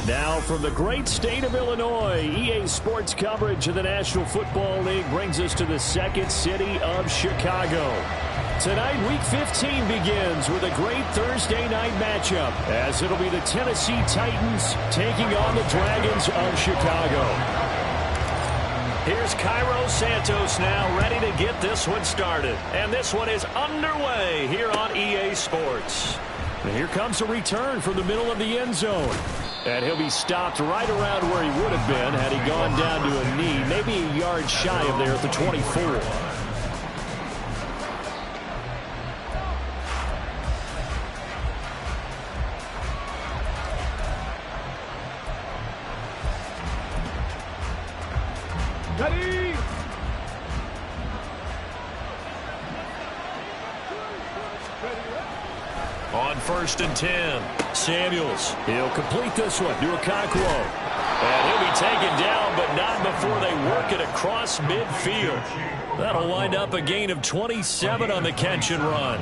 Now from the great state of Illinois, EA Sports coverage of the National Football League brings us to the second city of Chicago. Tonight, Week 15 begins with a great Thursday night matchup, as it'll be the Tennessee Titans taking on the Dragons of Chicago. Here's Cairo Santos now ready to get this one started. And this one is underway here on EA Sports. And here comes a return from the middle of the end zone. And he'll be stopped right around where he would have been had he gone down to a knee, maybe a yard shy of there at the 24. Ready? On 1st and 10, Samuels. He'll complete this one to Okonkwo. And he'll be taken down, but not before they work it across midfield. That'll wind up a gain of 27 on the catch and run.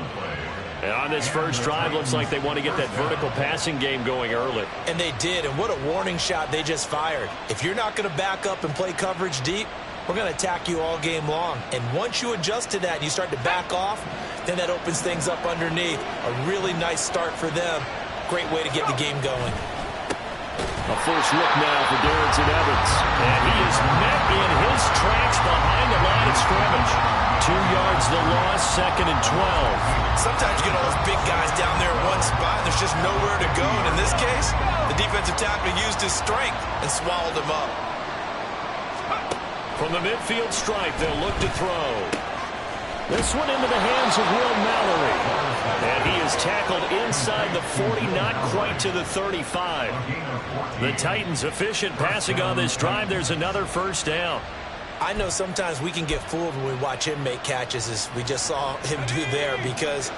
And on this first drive, looks like they want to get that vertical passing game going early. And they did, and what a warning shot they just fired. If you're not going to back up and play coverage deep, we're going to attack you all game long. And once you adjust to that and you start to back off, then that opens things up underneath. A really nice start for them. Great way to get the game going. A first look now for Darrington Evans. And he is met in his tracks behind the line of scrimmage. 2 yards the loss, 2nd and 12. Sometimes you get all those big guys down there in one spot, and there's just nowhere to go. And in this case, the defensive tackle used his strength and swallowed him up. From the midfield stripe, they'll look to throw. This one into the hands of Will Mallory. And he is tackled inside the 40, not quite to the 35. The Titans efficient passing on this drive. There's another first down. I know sometimes we can get fooled when we watch him make catches, as we just saw him do there, because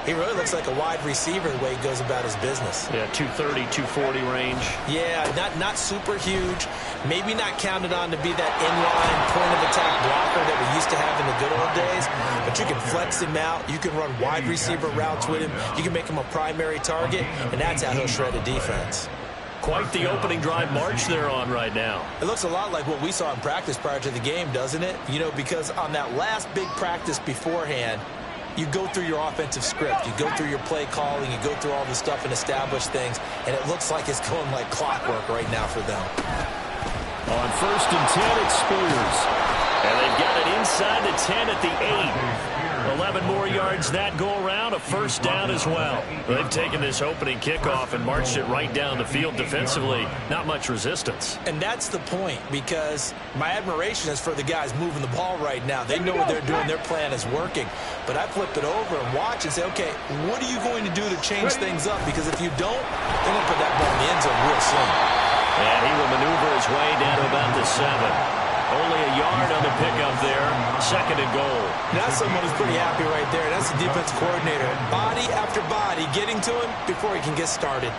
he really looks like a wide receiver the way he goes about his business. Yeah, 230, 240 range. Yeah, not super huge. Maybe not counted on to be that inline point-of-attack blocker that we used to have in the good old days, but you can flex him out. You can run wide receiver routes with him. You can make him a primary target, and that's how he'll shred a defense. Quite the opening drive march they're on right now. It looks a lot like what we saw in practice prior to the game, doesn't it? You know, because on that last big practice beforehand, you go through your offensive script. You go through your play calling. You go through all the stuff and establish things, and it looks like it's going like clockwork right now for them. On 1st and 10, it's Spears. And they've got it inside the 10 at the 8. 11 more yards that go around, a first down as well. They've taken this opening kickoff and marched it right down the field defensively. Not much resistance. And that's the point, because my admiration is for the guys moving the ball right now. They know what they're doing. Their plan is working. But I flip it over and watch and say, okay, what are you going to do to change things up? Because if you don't, they're going to put that ball in the end zone real soon. And he will maneuver his way down to about the 7. Only a yard on the pickup there. 2nd and goal. That's someone who's pretty happy right there. That's the defense coordinator. Body after body getting to him before he can get started.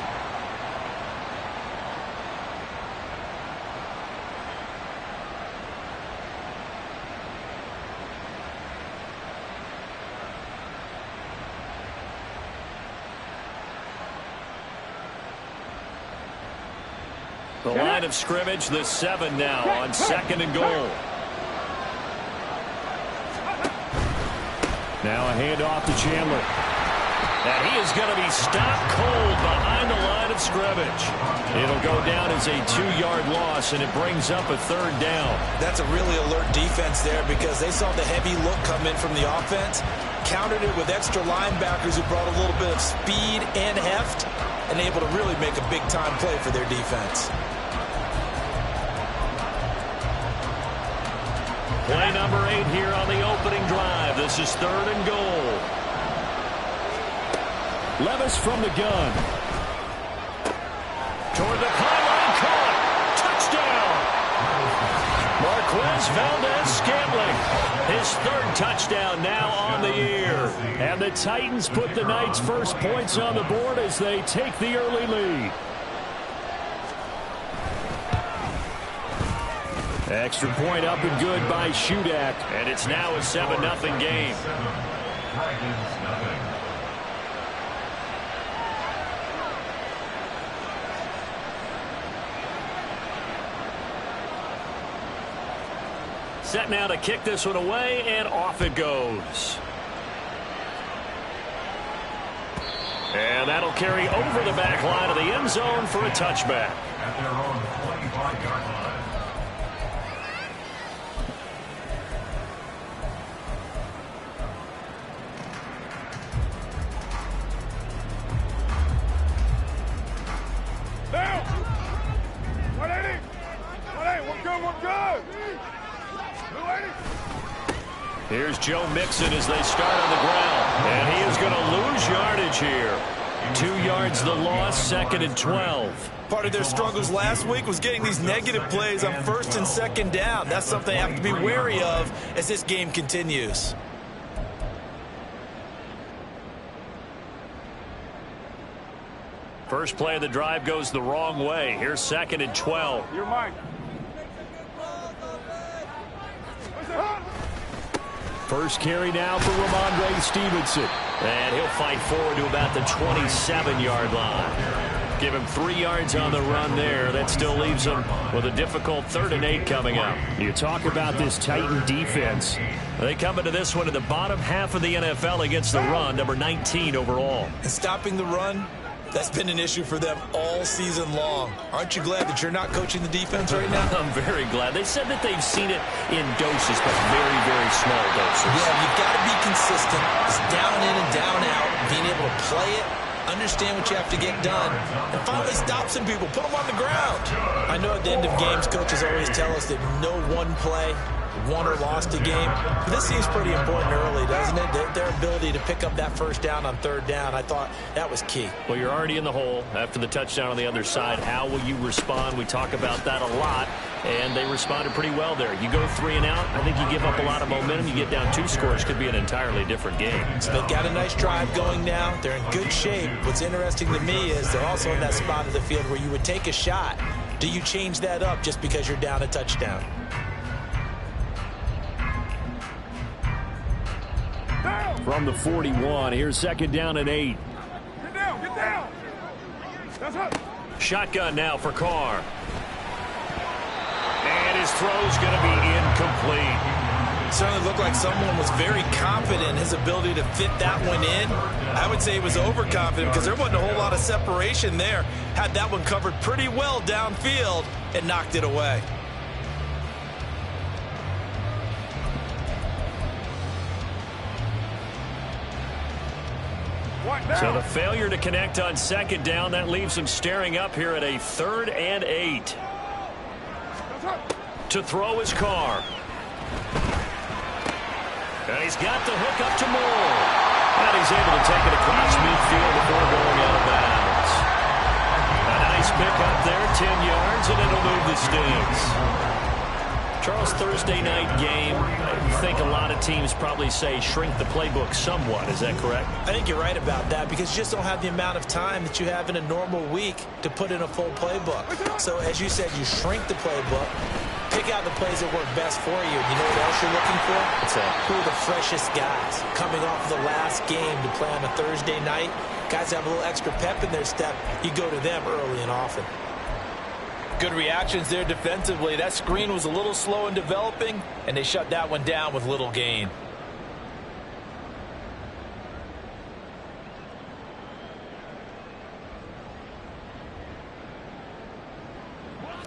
The line of scrimmage, the 7 now on 2nd and goal. Now a handoff to Chandler. And he is going to be stopped cold behind the line of scrimmage. It'll go down as a 2-yard loss, and it brings up a 3rd down. That's a really alert defense there, because they saw the heavy look come in from the offense, countered it with extra linebackers who brought a little bit of speed and heft, and able to really make a big-time play for their defense. Play number 8 here on the opening drive. This is 3rd and goal. Levis from the gun. Toward the pylon, caught. Touchdown. Marquez Valdez-Scantling. His 3rd touchdown now on the year. And the Titans put the Knights' first points on the board as they take the early lead. Extra point up and good by Shudak. And it's now a 7-0 game. Set now to kick this one away, and off it goes. And that'll carry over the back line of the end zone for a touchback. At their own 25-yard line. Down! 180! 180! We're good! 280! Here's Joe Mixon as they start on the ground. And he is going to lose yardage here. 2 yards the loss, 2nd and 12. Part of their struggles last week was getting these negative plays on 1st and 2nd down. That's something they have to be wary of as this game continues. First play of the drive goes the wrong way. Here's 2nd and 12. You're mine. First carry now for Ramondre Stevenson. And he'll fight forward to about the 27-yard line. Give him 3 yards on the run there. That still leaves him with a difficult 3rd and 8 coming up. You talk about this Titan defense. They come into this one in the bottom half of the NFL against the run, number 19 overall. And stopping the run, that's been an issue for them all season long. Aren't you glad that you're not coaching the defense right now? I'm very glad. They said that they've seen it in doses, but very, very small doses. Yeah, you've got to be consistent. It's down in and down out. Being able to play it, understand what you have to get done, and finally stop some people, put them on the ground. I know at the end of games, coaches always tell us that no one play won or lost a game. But this seems pretty important early, doesn't it? Their ability to pick up that first down on 3rd down, I thought that was key. Well, you're already in the hole after the touchdown on the other side. How will you respond? We talk about that a lot, and they responded pretty well there. You go 3 and out, I think you give up a lot of momentum. You get down 2 scores, could be an entirely different game. So they've got a nice drive going now. They're in good shape. What's interesting to me is they're also in that spot of the field where you would take a shot. Do you change that up just because you're down a touchdown? From the 41, here's 2nd down and 8. Get down! Get down! That's up! Shotgun now for Carr. And his throw's going to be incomplete. Certainly looked like someone was very confident in his ability to fit that one in. I would say he was overconfident because there wasn't a whole lot of separation there. Had that one covered pretty well downfield and knocked it away. So the failure to connect on 2nd down, that leaves him staring up here at a 3rd and 8. To throw his Carr. And he's got the hook up to Moore. And he's able to take it across midfield before going out of bounds. A nice pick up there, 10 yards, and it'll move the sticks. Charles, Thursday night game, I think a lot of teams probably say shrink the playbook somewhat. Is that correct? I think you're right about that because you just don't have the amount of time that you have in a normal week to put in a full playbook. So as you said, you shrink the playbook, pick out the plays that work best for you. You know what else you're looking for? What's that? Who are the freshest guys coming off the last game to play on a Thursday night? Guys have a little extra pep in their step. You go to them early and often. Good reactions there defensively. That screen was a little slow in developing, and they shut that one down with little gain.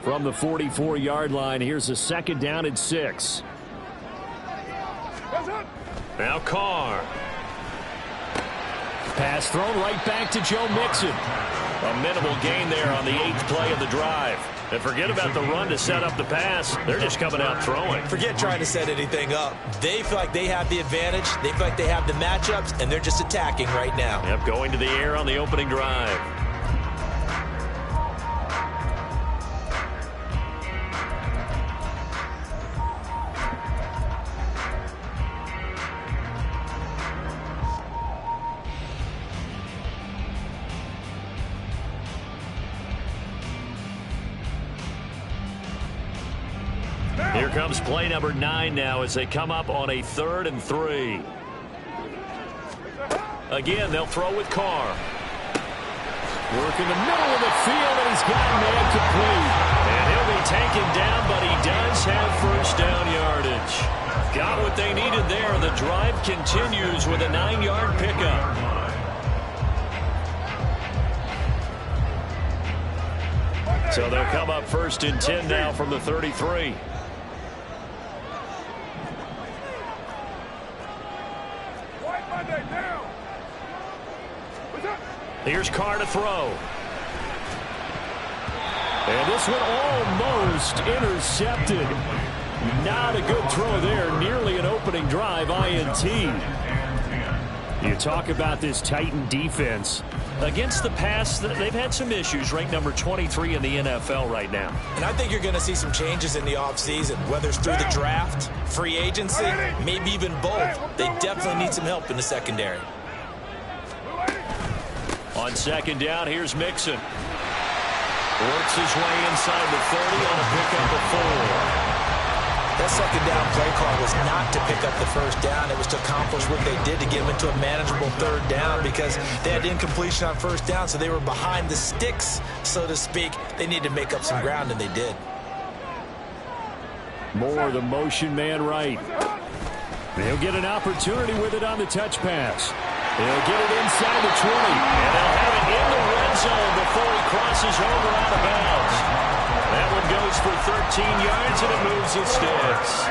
From the 44-yard line, here's a 2nd down and 6. Now Carr. Pass thrown right back to Joe Mixon. A minimal gain there on the 8th play of the drive. And forget about the run to set up the pass. They're just coming out throwing. Forget trying to set anything up. They feel like they have the advantage. They feel like they have the matchups, and they're just attacking right now. Yep, going to the air on the opening drive. Here comes play number 9 now as they come up on a 3rd and 3. Again, they'll throw with Carr. Work in the middle of the field, and he's got man complete. And he'll be taken down, but he does have first down yardage. Got what they needed there. The drive continues with a 9-yard pickup. So they'll come up first and 10 now from the 33. Here's Carr to throw. And this one almost intercepted. Not a good throw there. Nearly an opening drive, INT. You talk about this Titan defense. Against the pass, they've had some issues. Ranked number 23 in the NFL right now. And I think you're going to see some changes in the offseason, whether it's through the draft, free agency, maybe even both. They definitely need some help in the secondary. On second down, here's Mixon. Works his way inside the 30 on a pickup of 4. That second down play call was not to pick up the first down. It was to accomplish what they did to get them into a manageable third down because they had incompletion on first down, so they were behind the sticks, so to speak. They needed to make up some ground, and they did. More the motion man right. They'll get an opportunity with it on the touch pass. They'll get it inside the 20, and they'll have it in the red zone before he crosses over out of bounds. That one goes for 13 yards, and it moves its sticks.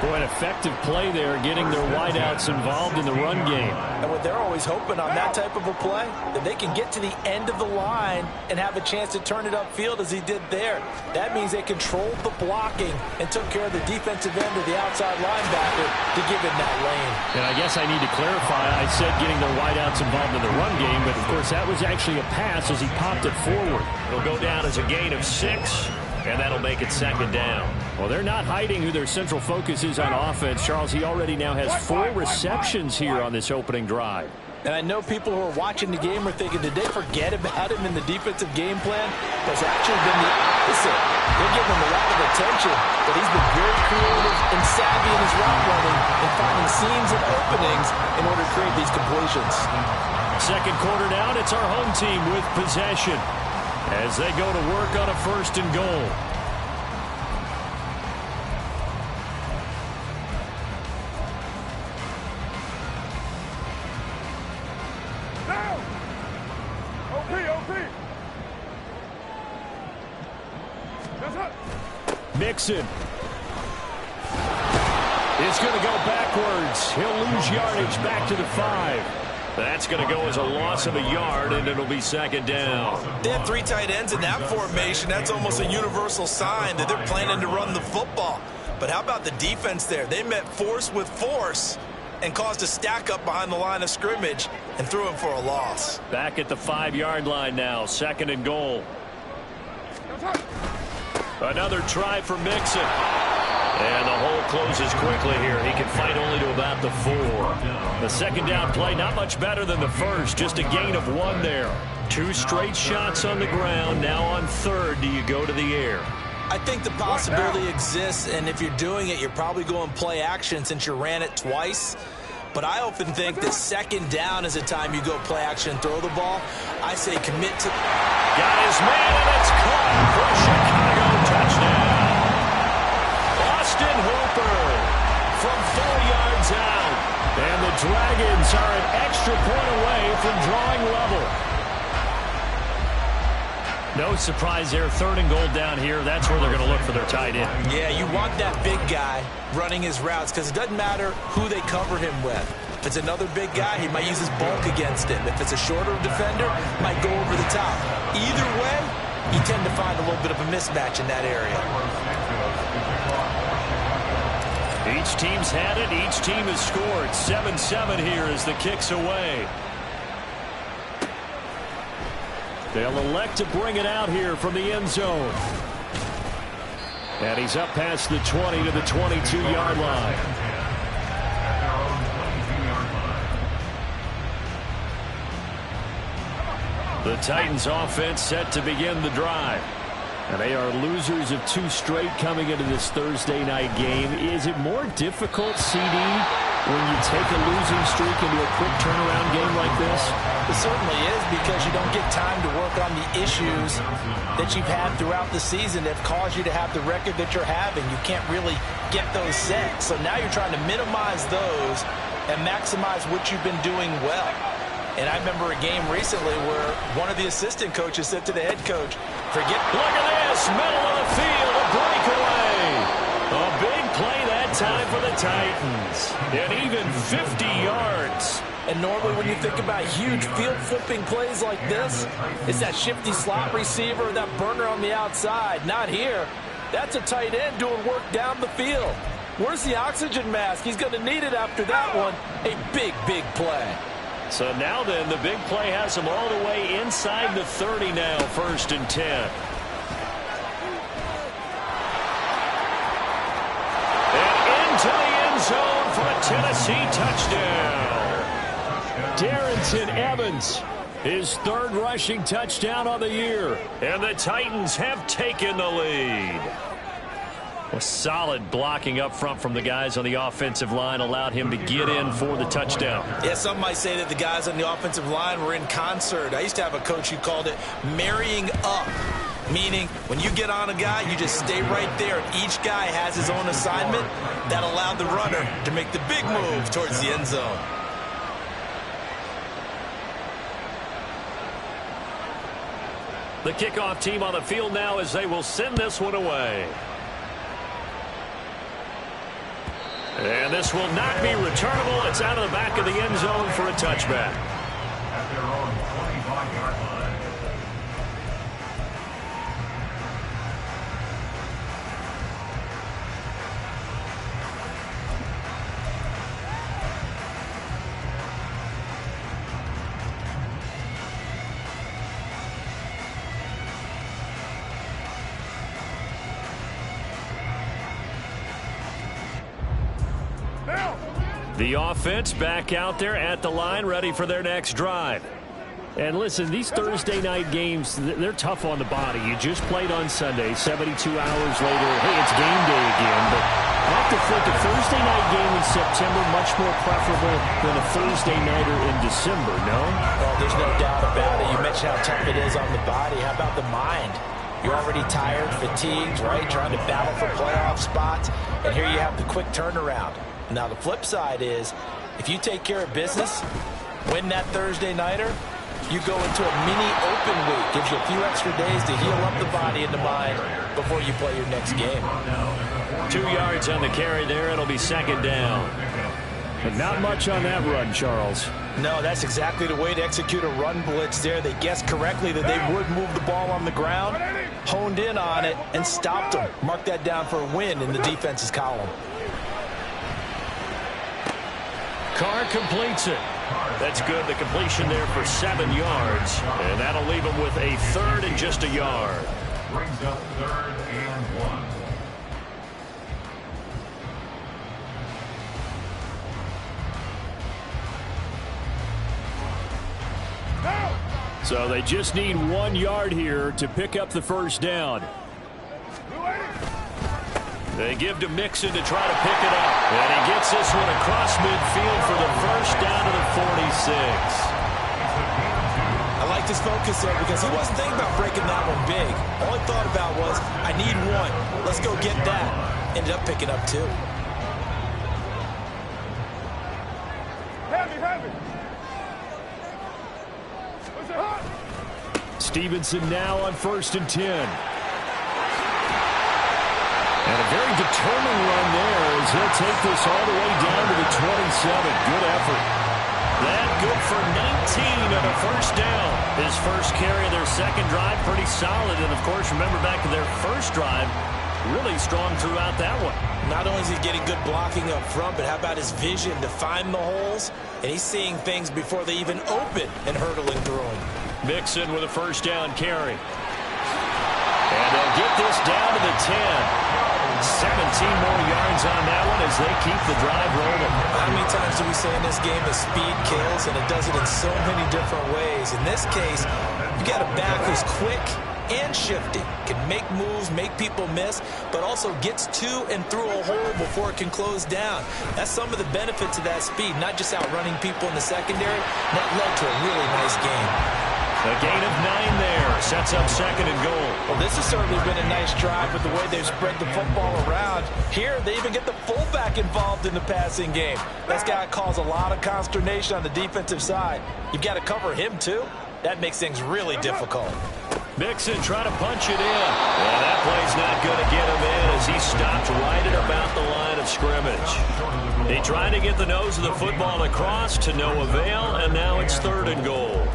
Boy, an effective play there, getting their wideouts involved in the run game. And what they're always hoping on that type of a play, that they can get to the end of the line and have a chance to turn it upfield as he did there. That means they controlled the blocking and took care of the defensive end of the outside linebacker to give him that lane. And I guess I need to clarify, I said getting their wideouts involved in the run game, but of course that was actually a pass as he popped it forward. It'll go down as a gain of 6. And that'll make it second down. Well, they're not hiding who their central focus is on offense. Charles, he already now has 4 receptions here on this opening drive. And I know people who are watching the game are thinking, did they forget about him in the defensive game plan? It's actually been the opposite. They're giving him a lot of attention, but he's been very creative and savvy in his route running and finding seams and openings in order to create these completions. Second quarter down, it's our home team with possession as they go to work on a first and goal. Down! OP! That's up! Mixon is going to go backwards. He'll lose yardage back to the 5. That's going to go as a loss of a yard, and it'll be second down. They have 3 tight ends in that formation. That's almost a universal sign that they're planning to run the football. But how about the defense there? They met force with force and caused a stack up behind the line of scrimmage and threw him for a loss. Back at the 5-yard line now, second and goal. Another try for Mixon. And the hole closes quickly here. He can fight only to about the 4. The second down play, not much better than the first. Just a gain of 1 there. 2 straight shots on the ground. Now on third, do you go to the air? I think the possibility exists, and if you're doing it, you're probably going play action since you ran it twice. But I often think that second down is a time you go play action and throw the ball. I say commit to... Got his man, and it's caught for Chicago. Touchdown. Austin Hooper from 4 yards out. And the Dragons are an extra point away from drawing level. No surprise there. Third and goal down here. That's where they're going to look for their tight end. Yeah, you want that big guy running his routes because it doesn't matter who they cover him with. If it's another big guy, he might use his bulk against him. If it's a shorter defender, he might go over the top. Either way, you tend to find a little bit of a mismatch in that area. Each team's had it. Each team has scored. 7-7 here as the kick's away. They'll elect to bring it out here from the end zone. And he's up past the 20 to the 22-yard line. The Titans offense set to begin the drive. And they are losers of 2 straight coming into this Thursday night game. Is it more difficult, CD, when you take a losing streak into a quick turnaround game like this? It certainly is, because you don't get time to work on the issues that you've had throughout the season that have caused you to have the record that you're having. You can't really get those set. So now you're trying to minimize those and maximize what you've been doing well. And I remember a game recently where one of the assistant coaches said to the head coach, look at this, middle of the field, a breakaway. A big play that time for the Titans. And even 50 yards. And normally when you think about huge field-flipping plays like this, it's that shifty slot receiver, that burner on the outside. Not here. That's a tight end doing work down the field. Where's the oxygen mask? He's going to need it after that one. A big, big play. So now then, the big play has him all the way inside the 30 now, 1st and 10. And into the end zone for a Tennessee touchdown. Darrington Evans, his 3rd rushing touchdown on the year. And the Titans have taken the lead. A solid blocking up front from the guys on the offensive line allowed him to get in for the touchdown. Yeah, some might say that the guys on the offensive line were in concert. I used to have a coach who called it marrying up, meaning when you get on a guy, you just stay right there. Each guy has his own assignment that allowed the runner to make the big move towards the end zone. The kickoff team on the field now as they will send this one away. And this will not be returnable. It's out of the back of the end zone for a touchback. At their own 25-yard line. The offense back out there at the line, ready for their next drive. And listen, these Thursday night games, they're tough on the body. You just played on Sunday, 72 hours later. Hey, it's game day again. But I have to think a Thursday night game in September much more preferable than a Thursday nighter in December, no? Oh, there's no doubt about it. You mentioned how tough it is on the body. How about the mind? You're already tired, fatigued, right? Trying to battle for playoff spots. And here you have the quick turnaround. Now, the flip side is, if you take care of business, win that Thursday nighter, you go into a mini open week. Gives you a few extra days to heal up the body and the mind before you play your next game. 2 yards on the carry there. It'll be 2nd down. But not much on that run, Charles. No, that's exactly the way to execute a run blitz there. They guessed correctly that they would move the ball on the ground, honed in on it, and stopped them. Mark that down for a win in the defense's column. Carr completes it. That's good. The completion there for 7 yards. And that'll leave him with a 3rd and just a yard. Brings up 3rd and 1. So they just need 1 yard here to pick up the 1st down. They give to Mixon to try to pick it up. And he gets this one across midfield for the 1st down to the 46. I like his focus there because he wasn't thinking about breaking that one big. All he thought about was, I need 1. Let's go get that. Ended up picking up 2. Heavy. Stevenson now on 1st and 10. And a very determined run there as he'll take this all the way down to the 27. Good effort. That good for 19 on a 1st down. His first carry of their 2nd drive, pretty solid. And, of course, remember back to their 1st drive, really strong throughout that one. Not only is he getting good blocking up front, but how about his vision to find the holes? And he's seeing things before they even open and hurdling through them. Mixon with a 1st down carry. And they'll get this down to the 10. 17 more yards on that one as they keep the drive rolling. How many times do we say in this game that speed kills, and it does it in so many different ways? In this case, you got a back who's quick, and shifting. Can make moves, make people miss, but also gets to and through a hole before it can close down. That's some of the benefits of that speed, not just outrunning people in the secondary. That led to a really nice game. A gain of 9 there. Sets up second and goal. Well, this has certainly been a nice drive with the way they've spread the football around. Here, they even get the fullback involved in the passing game. That's got to cause a lot of consternation on the defensive side. You've got to cover him, too. That makes things really difficult. Mixon trying to punch it in. And that play's not going to get him in as he stopped right at about the line of scrimmage. He tried to get the nose of the football across to no avail, and now it's third and goal.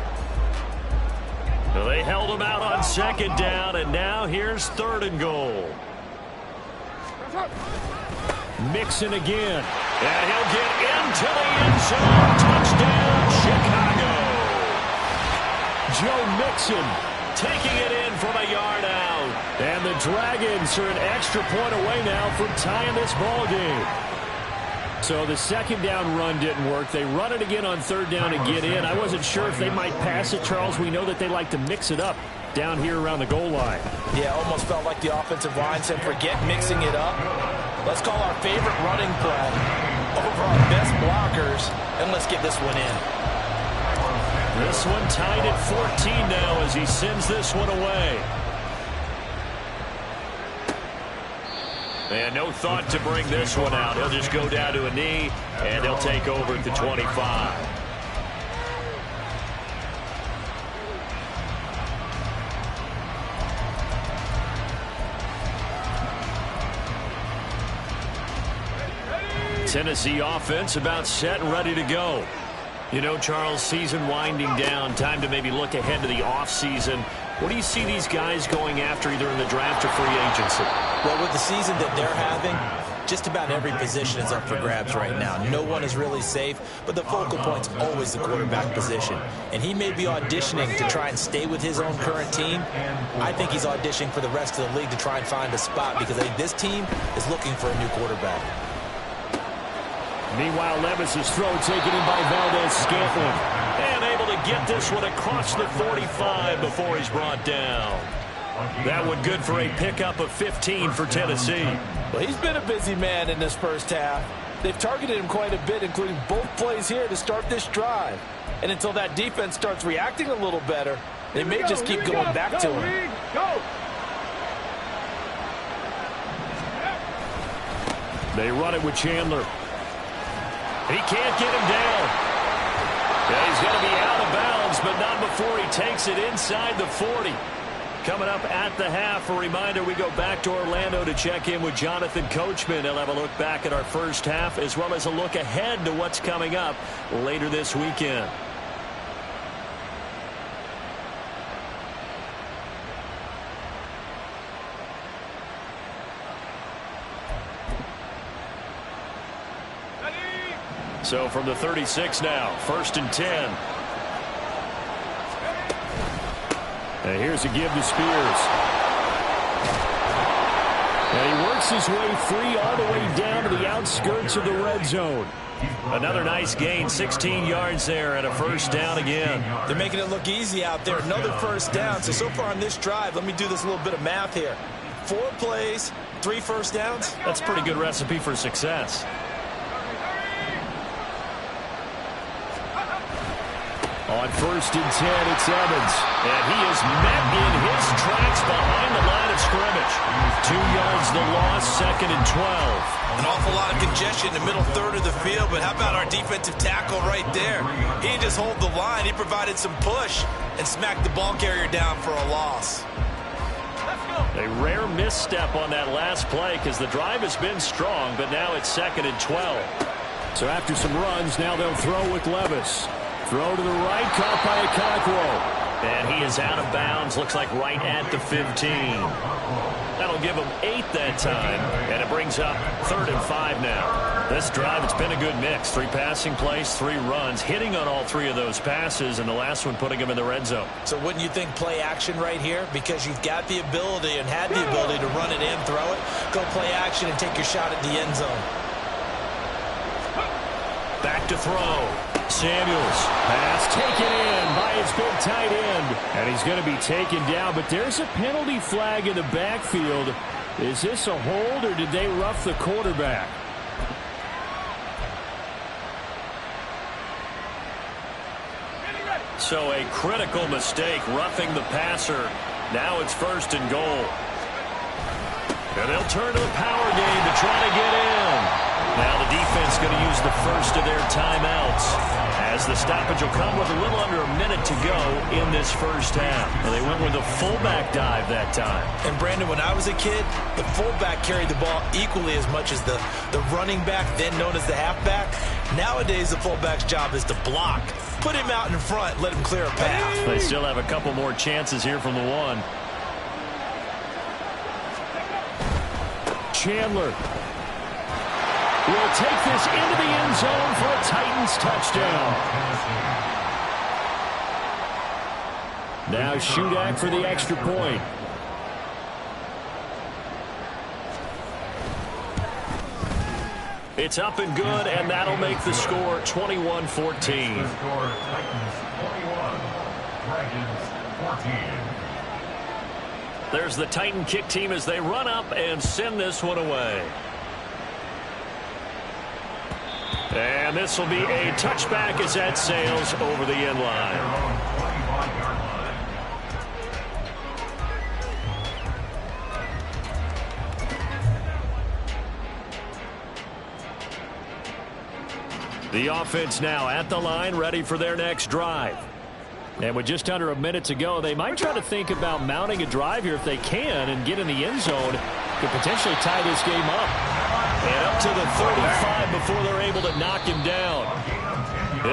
Well, they held him out on second down, and now here's third and goal. Mixon again. And he'll get into the end zone. Touchdown, Chicago. Joe Mixon taking it in from a yard out. And the Dragons are an extra point away now from tying this ball game. So the second down run didn't work. They run it again on third down and get in. I wasn't sure if they might pass it, Charles. We know that they like to mix it up down here around the goal line. Yeah, almost felt like the offensive line said, forget mixing it up. Let's call our favorite running play over our best blockers, and let's get this one in. This one tied at 14 now as he sends this one away. And no thought to bring this one out. He'll just go down to a knee, and they'll take over at the 25. Tennessee offense about set and ready to go. You know, Charles, season winding down, time to maybe look ahead to the offseason. What do you see these guys going after either in the draft or free agency? Well, with the season that they're having, just about every position is up for grabs right now. No one is really safe, but the focal point's always the quarterback position. And he may be auditioning to try and stay with his own current team. I think he's auditioning for the rest of the league to try and find a spot because I think this team is looking for a new quarterback. Meanwhile, Levis' throw taken in by Valdez-Scantling. And able to get this one across the 45 before he's brought down. That one good for a pickup of 15 for Tennessee. Well, he's been a busy man in this first half. They've targeted him quite a bit, including both plays here to start this drive. And until that defense starts reacting a little better, they may just keep going back to him. They run it with Chandler. He can't get him down. Yeah, he's going to be out of bounds, but not before he takes it inside the 40. Coming up at the half, a reminder, we go back to Orlando to check in with Jonathan Coachman. He'll have a look back at our first half as well as a look ahead to what's coming up later this weekend. So from the 36 now, 1st and 10. And here's a give to Spears. And he works his way free all the way down to the outskirts of the red zone. Another nice gain, 16 yards there and a first down again. They're making it look easy out there. Another first down. So far on this drive, let me do this little bit of math here. 4 plays, 3 first downs. That's a pretty good recipe for success. On 1st and 10, it's Evans. And he is met in his tracks behind the line of scrimmage. 2 yards the loss, 2nd and 12. An awful lot of congestion in the middle third of the field, but how about our defensive tackle right there? He didn't just hold the line, he provided some push and smacked the ball carrier down for a loss. A rare misstep on that last play because the drive has been strong, but now it's 2nd and 12. So after some runs, now they'll throw with Levis. Throw to the right, caught by Okonkwo. And he is out of bounds, looks like right at the 15. That'll give him 8 that time, and it brings up 3rd and 5 now. This drive, it's been a good mix. 3 passing plays, 3 runs, hitting on all 3 of those passes, and the last one putting him in the red zone. So wouldn't you think play action right here? Because you've got the ability and had the ability to run it in, throw it, go play action, and take your shot at the end zone. Back to throw. Samuels, pass taken in by his big tight end. And he's going to be taken down, but there's a penalty flag in the backfield. Is this a hold, or did they rough the quarterback? So a critical mistake, roughing the passer. Now it's 1st and goal. And they'll turn to the power game to try to get in. Now the defense going to use the first of their timeouts, as the stoppage will come with a little under a minute to go in this first half. And they went with a fullback dive that time. And Brandon, when I was a kid, the fullback carried the ball equally as much as the running back, then known as the halfback. Nowadays, the fullback's job is to block. Put him out in front, let him clear a path. They still have a couple more chances here from the one. Chandler will take this into the end zone for a Titans touchdown. Now Shudak for the extra point. It's up and good, and that'll make the score 21-14. The score, Titans 21, Dragons 14. There's the Titan kick team as they run up and send this one away. And this will be a touchback as that sails over the end line. The offense now at the line, ready for their next drive. And with just under a minute to go, they might try to think about mounting a drive here if they can and get in the end zone. Could potentially tie this game up. And up to the 35 before they're able to knock him down.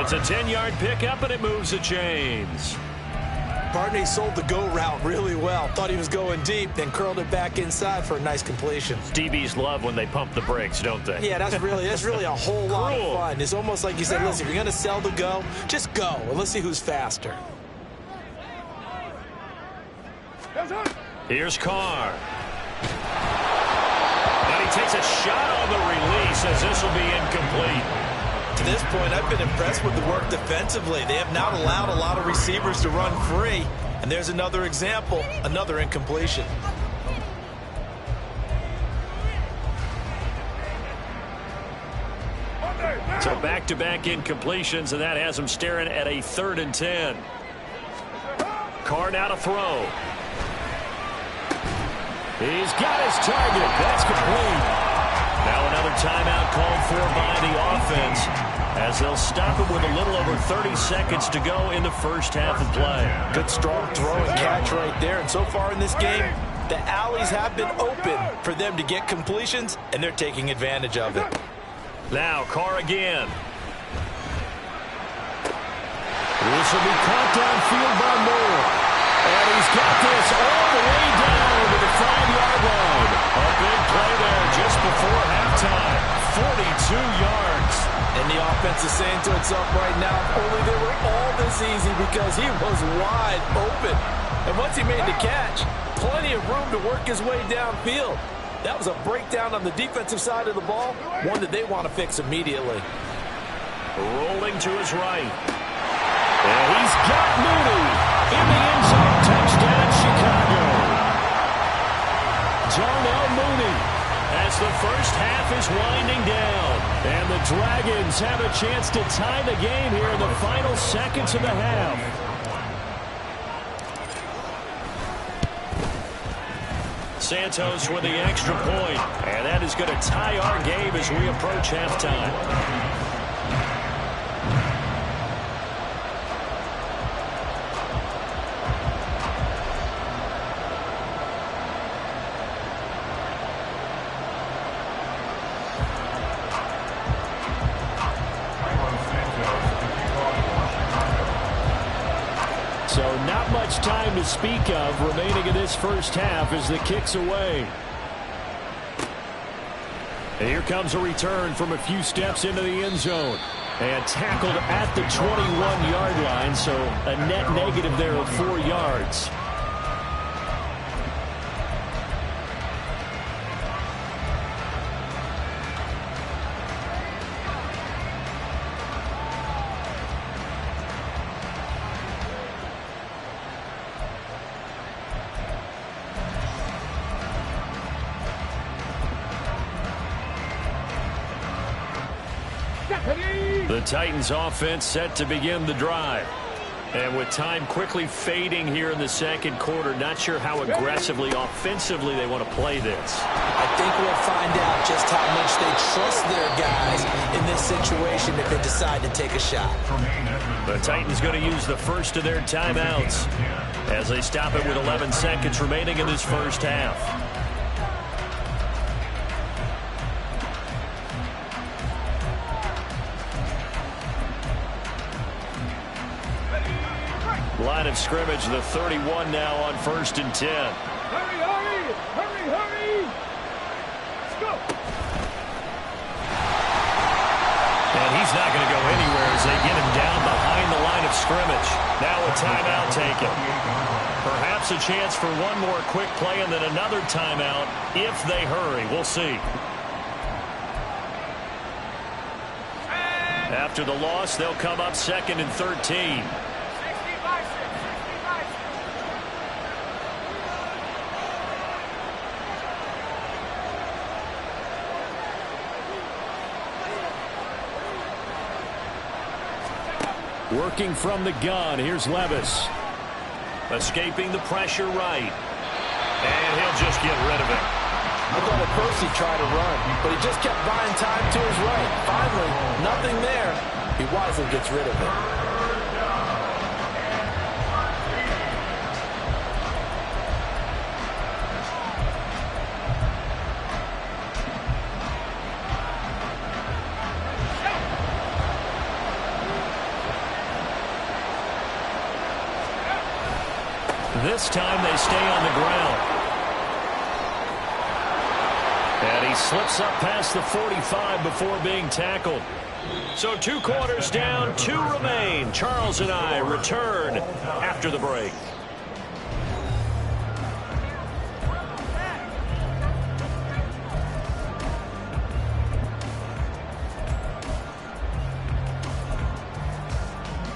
It's a 10-yard pickup, and it moves the chains. Barney sold the go route really well. Thought he was going deep, then curled it back inside for a nice completion. DBs love when they pump the brakes, don't they? Yeah, that's really a whole lot of fun. It's almost like you said, listen, if you're going to sell the go, just go, and let's see who's faster. Here's Carr. And he takes a shot on the release as this will be incomplete. To this point, I've been impressed with the work defensively. They have not allowed a lot of receivers to run free. And there's another example, another incompletion. So back-to-back incompletions, and that has him staring at a 3rd and 10. Carr now to throw. He's got his target. That's complete. Now another timeout called for by the offense, as they'll stop it with a little over 30 seconds to go in the first half of play. Good strong throw and catch right there. And so far in this game, the alleys have been open for them to get completions, and they're taking advantage of it. Now Carr again. This will be caught downfield by Moore. And he's got this all the way down to the 5-yard line. A big play there just before halftime. 42 yards. And the offense is saying to itself right now, only they were all this easy because he was wide open. And once he made the catch, plenty of room to work his way downfield. That was a breakdown on the defensive side of the ball, one that they want to fix immediately. Rolling to his right. And he's got Mooney in the end zone. Touchdown, Chicago. Darnell Mooney as the first half is winding down. And the Dragons have a chance to tie the game here in the final seconds of the half. Santos with the extra point. And that is going to tie our game as we approach halftime. So not much time to speak of remaining in this first half as the kick's away. And here comes a return from a few steps into the end zone. And tackled at the 21-yard line, so a net negative there of 4 yards. The Titans offense set to begin the drive. And with time quickly fading here in the second quarter, not sure how aggressively, offensively they want to play this. I think we'll find out just how much they trust their guys in this situation if they decide to take a shot. The Titans going to use the first of their timeouts as they stop it with 11 seconds remaining in this first half. Line of scrimmage, the 31 now on 1st and 10. Hurry, hurry! Hurry, hurry! Let's go! And he's not going to go anywhere as they get him down behind the line of scrimmage. Now a timeout taken. Perhaps a chance for one more quick play and then another timeout if they hurry. We'll see. After the loss, they'll come up 2nd and 13. Working from the gun, here's Levis. Escaping the pressure right. And he'll just get rid of it. I thought at first he'd try to run, but he just kept buying time to his right. Finally, nothing there. He wisely gets rid of it. This time they stay on the ground. And he slips up past the 45 before being tackled. So 2 quarters down, 2 remain. Charles and I return after the break.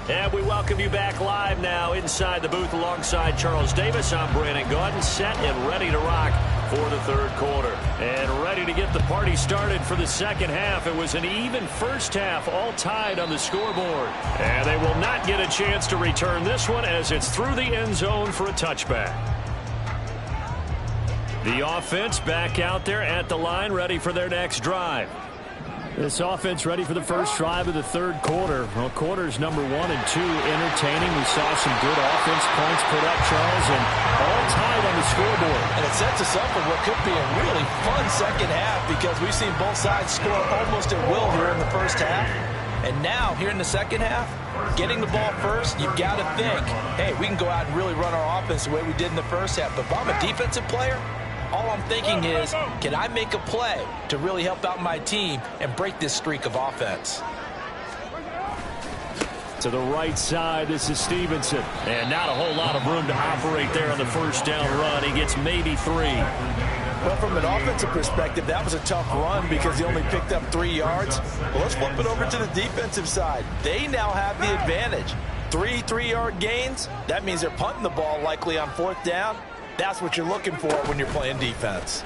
And we welcome you back live now inside the booth alongside Charles Davis. I'm Brandon Gaudin, set and ready to rock for the third quarter. And ready to get the party started for the second half. It was an even first half, all tied on the scoreboard. And they will not get a chance to return this one as it's through the end zone for a touchback. The offense back out there at the line, ready for their next drive. This offense ready for the first drive of the third quarter. Well, quarters number 1 and 2 entertaining. We saw some good offense points put up, Charles, and all tied on the scoreboard. And it sets us up for what could be a really fun second half because we've seen both sides score almost at will here in the first half. And now, here in the second half, getting the ball first, you've got to think, hey, we can go out and really run our offense the way we did in the first half. But if I'm a defensive player, all I'm thinking is, can I make a play to really help out my team and break this streak of offense? To the right side, this is Stevenson. And not a whole lot of room to operate there on the first down run. He gets maybe 3. Well, from an offensive perspective, that was a tough run because he only picked up 3 yards. Well, let's flip it over to the defensive side. They now have the advantage. 3 3-yard gains. That means they're punting the ball likely on 4th down. That's what you're looking for when you're playing defense.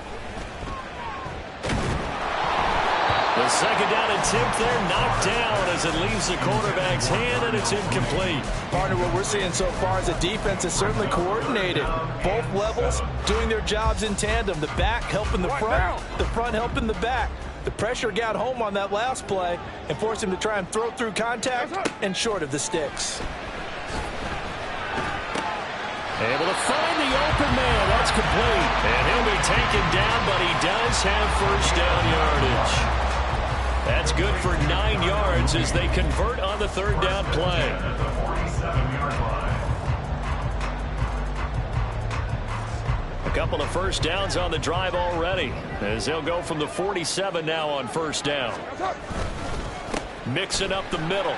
The second down attempt there knocked down as it leaves the quarterback's hand, and it's incomplete. Partner, what we're seeing so far is the defense is certainly coordinated. Both levels doing their jobs in tandem. The back helping the front helping the back. The pressure got home on that last play and forced him to try and throw through contact and short of the sticks. Able to find the open man. That's complete. And he'll be taken down, but he does have first down yardage. That's good for 9 yards as they convert on the third down play. A couple of first downs on the drive already as they'll go from the 47 now on first down. Mixing up the middle.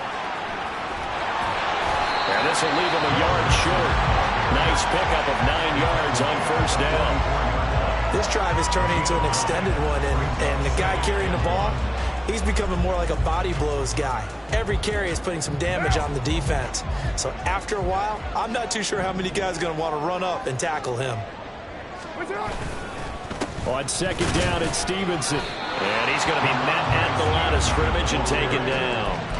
And this will leave him a yard short. Nice pickup of 9 yards on first down. This drive is turning into an extended one, and the guy carrying the ball, he's becoming more like a body blows guy. Every carry is putting some damage on the defense. So after a while, I'm not too sure how many guys are going to want to run up and tackle him. On second down, it's Stevenson. And he's going to be met at the line of scrimmage and taken down.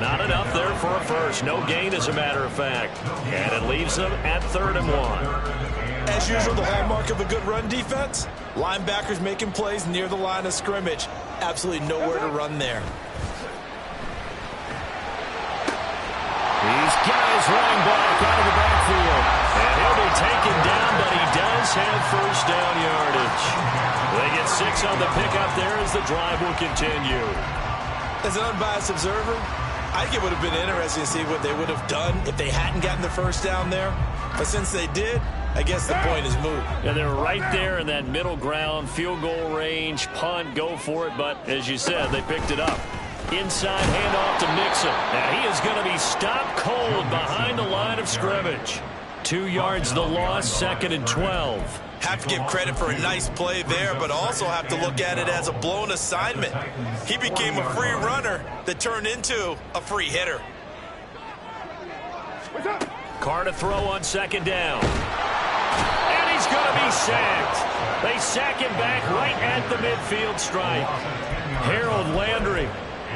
Not enough there for a first. No gain, as a matter of fact. And it leaves them at 3rd and 1. As usual, the hallmark of a good run defense, linebackers making plays near the line of scrimmage. Absolutely nowhere to run there. He's got his running back out of the backfield. And he'll be taken down, but he does have first down yardage. They get 6 on the pickup there as the drive will continue. As an unbiased observer, I think it would have been interesting to see what they would have done if they hadn't gotten the first down there. But since they did, I guess the point is moot. Yeah, they're right there in that middle ground, field goal range, punt, go for it. But as you said, they picked it up. Inside handoff to Mixon. And he is going to be stopped cold behind the line of scrimmage. 2 yards the loss, 2nd and 12. Have to give credit for a nice play there, but also have to look at it as a blown assignment. He became a free runner that turned into a free hitter. Carr to throw on 2nd down. And he's going to be sacked. They sack him back right at the midfield stripe. Harold Landry.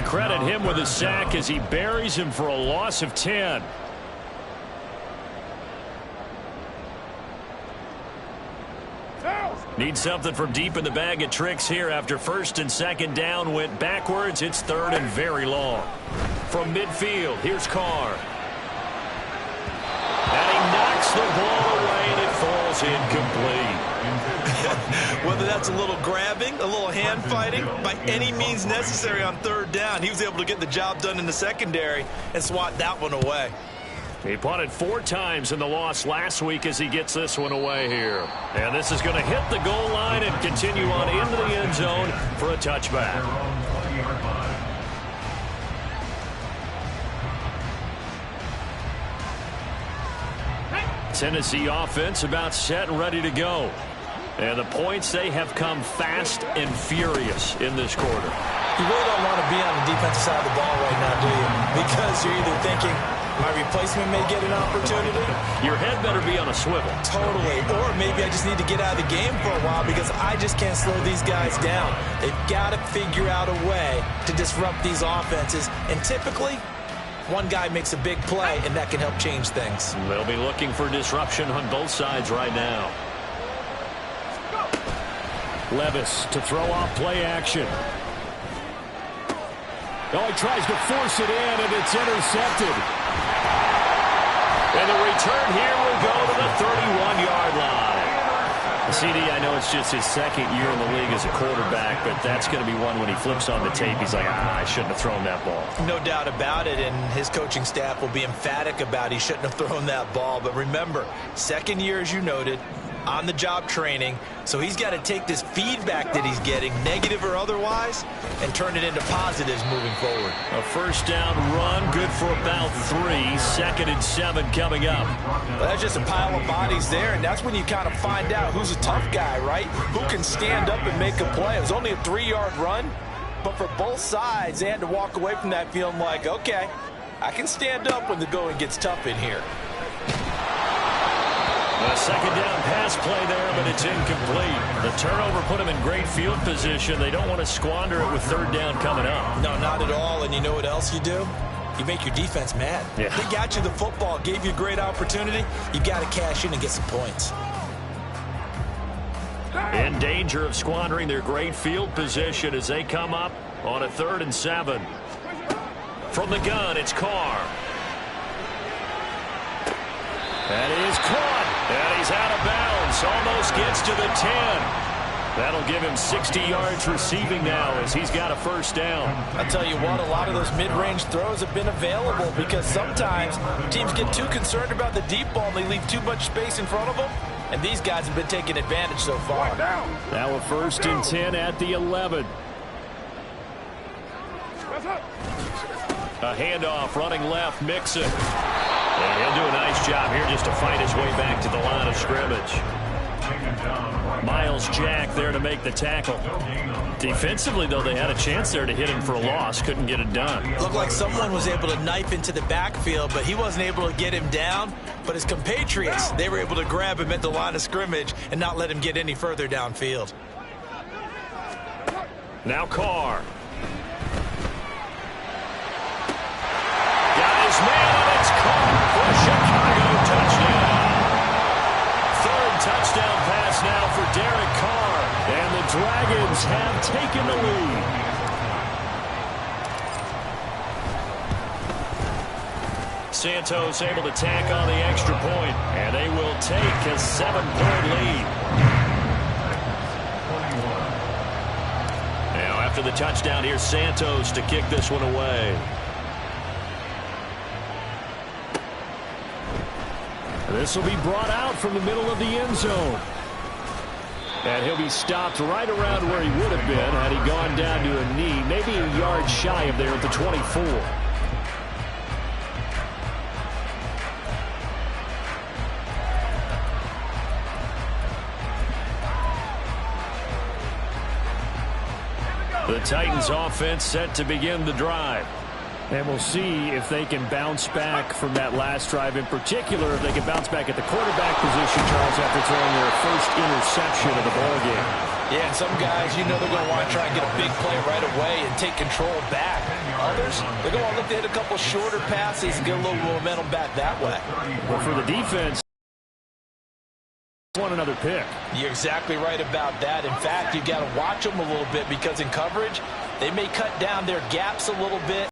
Credit him with a sack as he buries him for a loss of 10. Need something from deep in the bag of tricks here after 1st and 2nd down went backwards. It's 3rd and very long. From midfield, here's Carr. And he knocks the ball away and it falls incomplete. Whether that's a little grabbing, a little hand fighting, by any means necessary on 3rd down, he was able to get the job done in the secondary and swat that one away. He punted 4 times in the loss last week as he gets this one away here. And this is going to hit the goal line and continue on into the end zone for a touchback. Tennessee offense about set and ready to go. And the points, they have come fast and furious in this quarter. You really don't want to be on the defensive side of the ball right now, do you? Because you're either thinking, my replacement may get an opportunity. Your head better be on a swivel. Totally. Or maybe I just need to get out of the game for a while because I just can't slow these guys down. They've got to figure out a way to disrupt these offenses. And typically, one guy makes a big play, and that can help change things. They'll be looking for disruption on both sides right now. Levis to throw off play action. Oh, he tries to force it in, and it's intercepted. And the return here will go to the 31-yard line. CD, I know it's just his 2nd year in the league as a quarterback, but that's going to be one when he flips on the tape, he's like, I shouldn't have thrown that ball. No doubt about it, and his coaching staff will be emphatic about he shouldn't have thrown that ball. But remember, 2nd year, as you noted, on-the-job training, so he's got to take this feedback that he's getting, negative or otherwise, and turn it into positives moving forward. A 1st down run, good for about 3. 2nd and 7 coming up. Well, that's just a pile of bodies there, and that's when you kind of find out who's a tough guy, right? Who can stand up and make a play. It was only a 3-yard run, but for both sides, they had to walk away from that feeling like, okay, I can stand up when the going gets tough in here. A 2nd down pass play there, but it's incomplete. The turnover put them in great field position. They don't want to squander it with 3rd down coming up. No, not at all. And you know what else you do? You make your defense mad. Yeah. They got you the football, gave you a great opportunity. You got to cash in and get some points. In danger of squandering their great field position as they come up on a 3rd and 7. From the gun, it's Carr. That is caught, and he's out of bounds. Almost gets to the 10. That'll give him 60 yards receiving now as he's got a 1st down. I'll tell you what, a lot of those mid-range throws have been available because sometimes teams get too concerned about the deep ball and they leave too much space in front of them, and these guys have been taking advantage so far. Now a 1st and 10 at the 11. A handoff running left, Mixon. And he'll do a nice job here just to fight his way back to the line of scrimmage. Miles Jack there to make the tackle. Defensively, though, they had a chance there to hit him for a loss. Couldn't get it done. Looked like someone was able to knife into the backfield, but he wasn't able to get him down. But his compatriots, they were able to grab him at the line of scrimmage and not let him get any further downfield. Now Carr. touchdown pass now for Derek Carr. And the Dragons have taken the lead. Santos able to tack on the extra point, and they will take a 7-point lead. Now after the touchdown, here's Santos to kick this one away. This will be brought out from the middle of the end zone. And he'll be stopped right around where he would have been had he gone down to a knee, maybe a yard shy of there at the 24. The Titans offense set to begin the drive. And we'll see if they can bounce back from that last drive, in particular if they can bounce back at the quarterback position, Charles, after throwing their first interception of the ballgame. Yeah, and some guys, you know they're going to want to try and get a big play right away and take control back. Others, they're going to look to hit a couple shorter passes and get a little momentum back that way. Well, for the defense, want another pick. You're exactly right about that. In fact, you've got to watch them a little bit because in coverage, they may cut down their gaps a little bit.